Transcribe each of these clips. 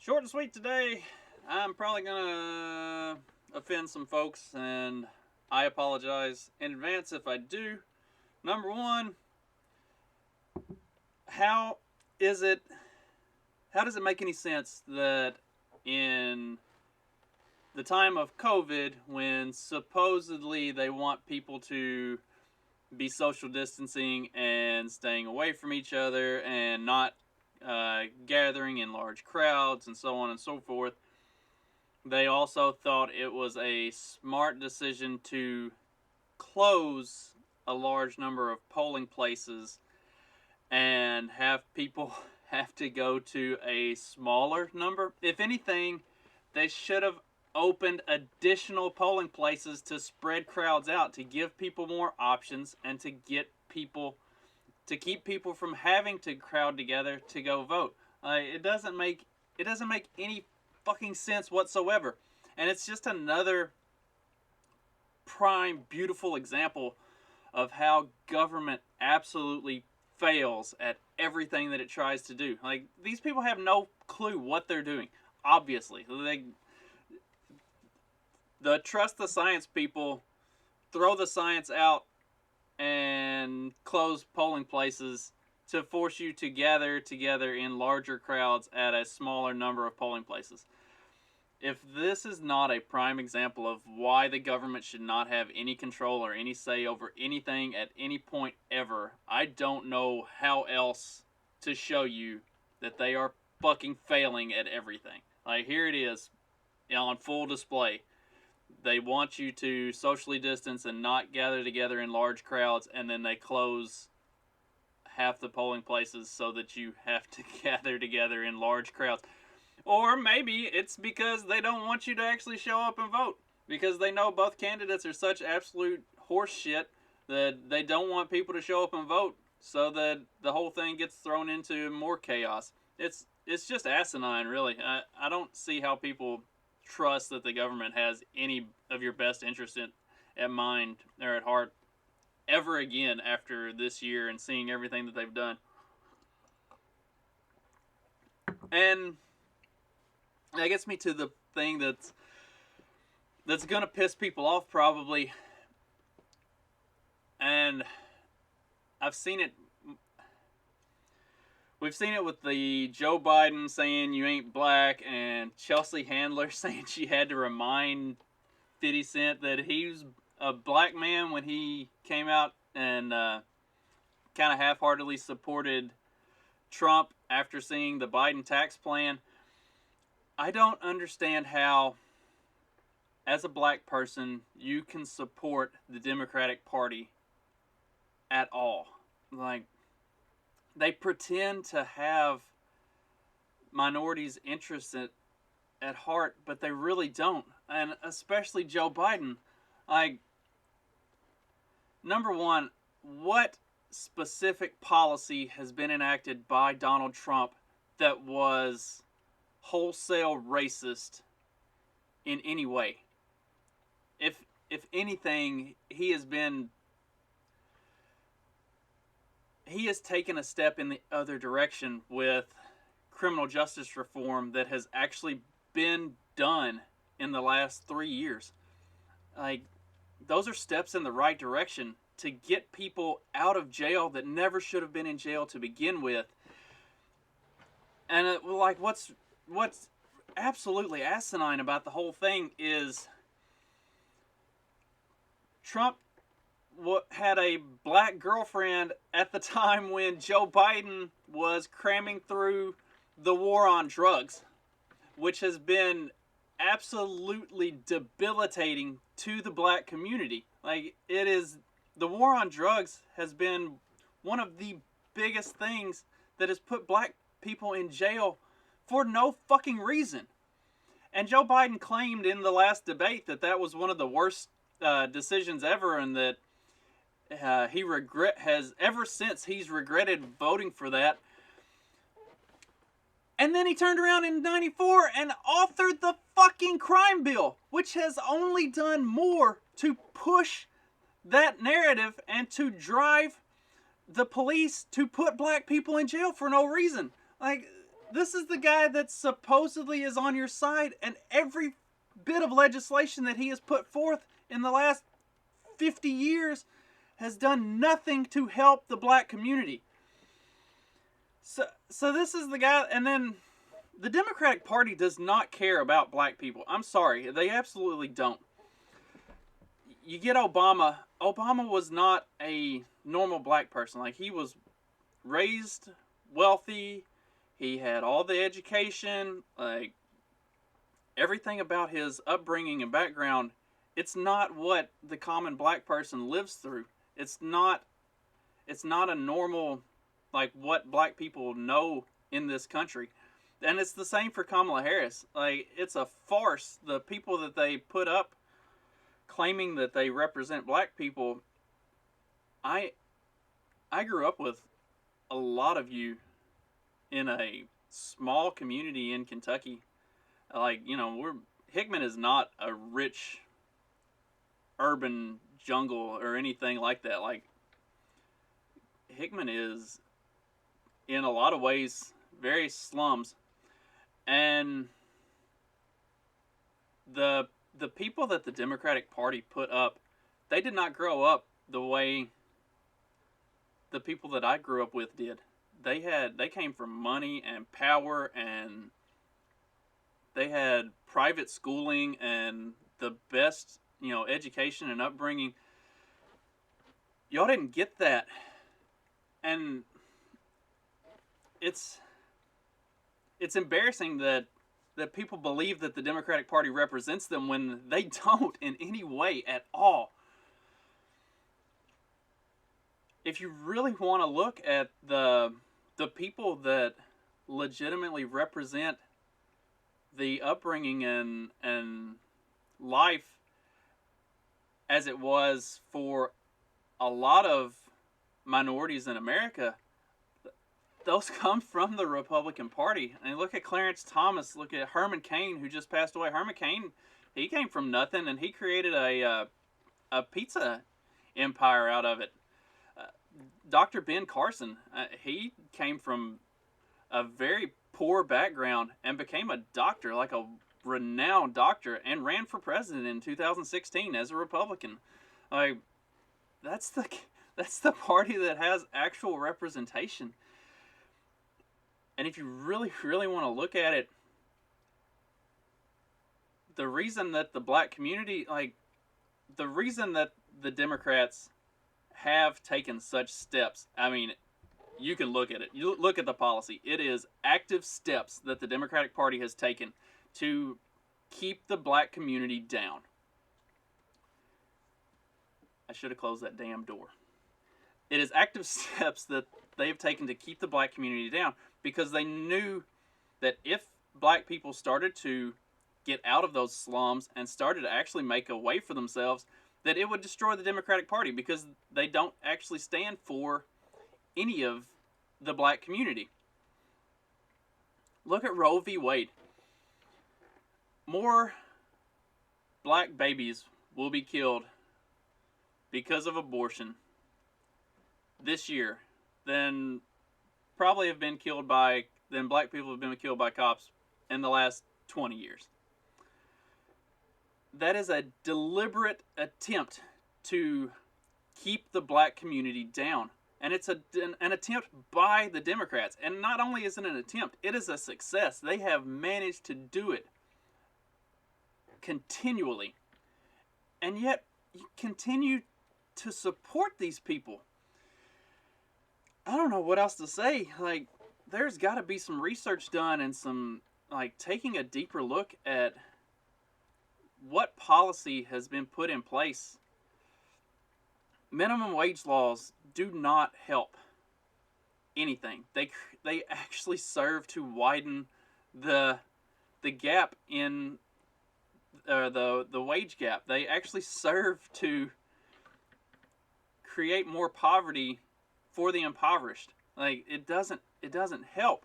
Short and sweet today. I'm probably gonna offend some folks, and I apologize in advance if I do. Number one, how is it? How does it make any sense that in the time of COVID, when supposedly they want people to be social distancing and staying away from each other and not gathering in large crowds and so on and so forth, they also thought it was a smart decision to close a large number of polling places and have people have to go to a smaller number. If anything, they should have opened additional polling places to spread crowds out, to give people more options, and to keep people from having to crowd together to go vote. It doesn't make any fucking sense whatsoever, and it's just another prime beautiful example of how government absolutely fails at everything that it tries to do. Like, these people have no clue what they're doing. Obviously, the trust the science people throw the science out and close polling places to force you to gather together in larger crowds at a smaller number of polling places. If this is not a prime example of why the government should not have any control or any say over anything at any point ever, I don't know how else to show you that they are fucking failing at everything. Like, here it is on full display. They want you to socially distance and not gather together in large crowds, and then they close half the polling places so that you have to gather together in large crowds. Or maybe it's because they don't want you to actually show up and vote, because they know both candidates are such absolute horse shit that they don't want people to show up and vote, so that the whole thing gets thrown into more chaos. It's just asinine, really. I don't see how people trust that the government has any of your best interest at mind or at heart ever again after this year and seeing everything that they've done. And that gets me to the thing that's gonna piss people off probably, and I've seen it. We've seen it with the Joe Biden saying you ain't black, and Chelsea Handler saying she had to remind 50 Cent that he was a black man when he came out and kind of half-heartedly supported Trump after seeing the Biden tax plan. I don't understand how, as a black person, you can support the Democratic Party at all. Like, they pretend to have minorities' interests at heart, but they really don't. And especially Joe Biden. Like, number one, what specific policy has been enacted by Donald Trump that was wholesale racist in any way? If anything, he has taken a step in the other direction with criminal justice reform that has actually been done in the last 3 years. Like, those are steps in the right direction to get people out of jail that never should have been in jail to begin with. And like, what's absolutely asinine about the whole thing is Trump had a black girlfriend at the time when Joe Biden was cramming through the war on drugs, which has been absolutely debilitating to the black community. Like, the war on drugs has been one of the biggest things that has put black people in jail for no fucking reason. And Joe Biden claimed in the last debate that was one of the worst decisions ever, and that has ever since he's regretted voting for that. And then he turned around in 94 and authored the fucking crime bill, which has only done more to push that narrative and to drive the police to put black people in jail for no reason. Like, This is the guy that supposedly is on your side, and every bit of legislation that he has put forth in the last 50 years has done nothing to help the black community. So this is the guy, and then the Democratic Party does not care about black people. I'm sorry, they absolutely don't. You get Obama. Obama was not a normal black person. Like, he was raised wealthy. He had all the education. Like, everything about his upbringing and background, it's not what the common black person lives through. It's not a normal, like, what black people know in this country. And it's the same for Kamala Harris. Like, it's a farce. The people that they put up claiming that they represent black people, I grew up with a lot of you in a small community in Kentucky. Like, you know, Hickman is not a rich urban jungle or anything like that. Like, Hickman is, in a lot of ways, very slums. And the people that the Democratic Party put up, they did not grow up the way the people that I grew up with did. They came from money and power, and they had private schooling and the best, you know, education and upbringing. Y'all didn't get that. And it's embarrassing that people believe that the Democratic Party represents them when they don't in any way at all. If you really want to look at the people that legitimately represent the upbringing and life as it was for a lot of minorities in America, those come from the Republican Party. And look at Clarence Thomas, look at Herman Cain, who just passed away. Herman Cain, he came from nothing, and he created a pizza empire out of it. Dr. Ben Carson, he came from a very poor background and became a doctor, like a renowned doctor, and ran for president in 2016 as a Republican. Like, that's the party that has actual representation. And if you really, really want to look at it, the reason that the black community, like, the reason that the Democrats have taken such steps, I mean, you can look at it. You look at the policy. It is active steps that the Democratic Party has taken to keep the black community down. I should have closed that damn door. It is active steps that they have taken to keep the black community down, because they knew that if black people started to get out of those slums and started to actually make a way for themselves, that it would destroy the Democratic Party, because they don't actually stand for any of the black community. Look at Roe v. Wade. More black babies will be killed because of abortion this year than probably have been killed by, than black people have been killed by cops in the last 20 years. That is a deliberate attempt to keep the black community down. And it's an attempt by the Democrats. And not only is it an attempt, it is a success. They have managed to do it continually. And yet, you continue to support these people. I don't know what else to say. Like, there's got to be some research done and some, like, taking a deeper look at what policy has been put in place. Minimum wage laws do not help anything. They actually serve to widen the gap in the wage gap. They actually serve to create more poverty for the impoverished. Like, it doesn't help.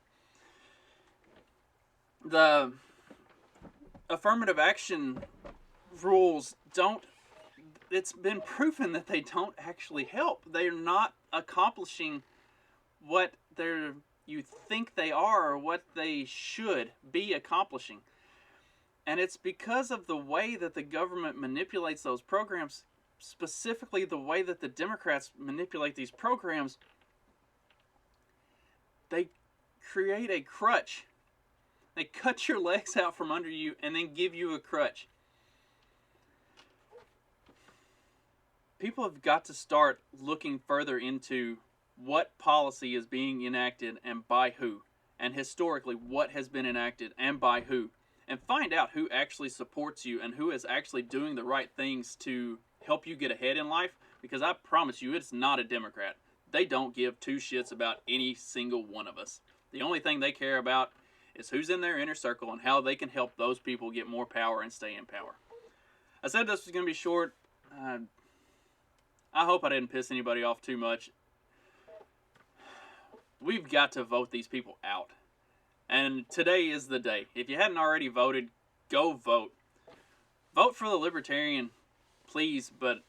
The affirmative action rules don't, it's been proven that they don't actually help. They're not accomplishing what they're, you think they are or what they should be accomplishing. And it's because of the way that the government manipulates those programs, specifically the way that the Democrats manipulate these programs. They create a crutch. They cut your legs out from under you and then give you a crutch. People have got to start looking further into what policy is being enacted and by who, and historically what has been enacted and by who, and find out who actually supports you and who is actually doing the right things to help you get ahead in life, because I promise you it's not a Democrat. They don't give two shits about any single one of us. The only thing they care about is who's in their inner circle and how they can help those people get more power and stay in power. I said this was going to be short. I hope I didn't piss anybody off too much. We've got to vote these people out. And today is the day. If you hadn't already voted, go vote. Vote for the Libertarian, please. But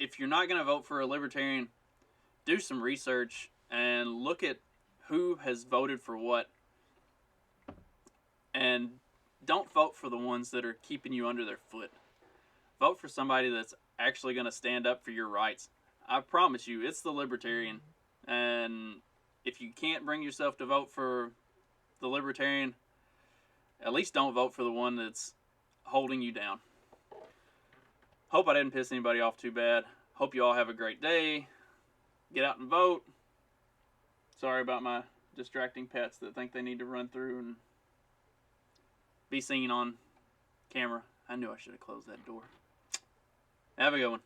if you're not going to vote for a Libertarian, do some research and look at who has voted for what. And don't vote for the ones that are keeping you under their foot. Vote for somebody that's actually going to stand up for your rights. I promise you, it's the Libertarian. And if you can't bring yourself to vote for the Libertarian, at least don't vote for the one that's holding you down. Hope I didn't piss anybody off too bad. Hope you all have a great day. Get out and vote. Sorry about my distracting pets that think they need to run through and be seen on camera. I knew I should have closed that door. Have a good one.